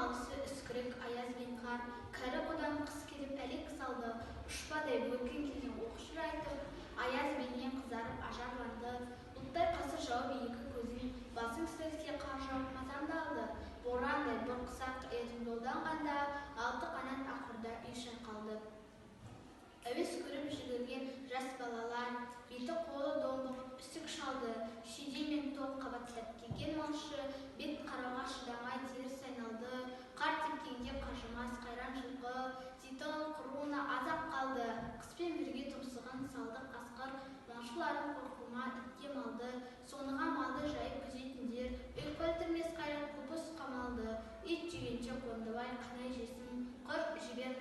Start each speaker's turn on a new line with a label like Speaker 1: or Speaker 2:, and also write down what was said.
Speaker 1: малысы үскірік, аяз бен қар, кәрі құдан қыс келіп әлек салды, ұшпадай бөркін келген оқшыр айтып, аяз бенен қызарып ажарланды, бұлттай қасы жауып екі көзін, басың сіреске қар жауып мазамды алды, борандай бұрқысақ етім долданғанда, алты қанат ақырда үй шайқалды. Әуес көріп жүгірген жас балалар, беті қолы домбығып үсік шалды, шүйде мен топ қабаттап келген малшы, бет қарауға шыдамай теріс айналды, қар тепкенге қажымас қайран жылқы, зитон құруына азап қалды, қыспен бірге тұмсығын салды қасқыр, малшыларын қорқума итке малды, соныға малды жайып күзетіндер, ұйқы өлтірмес қайран құпыс қамалды, ит жегенше қондыбай қанай жесін, құр жібер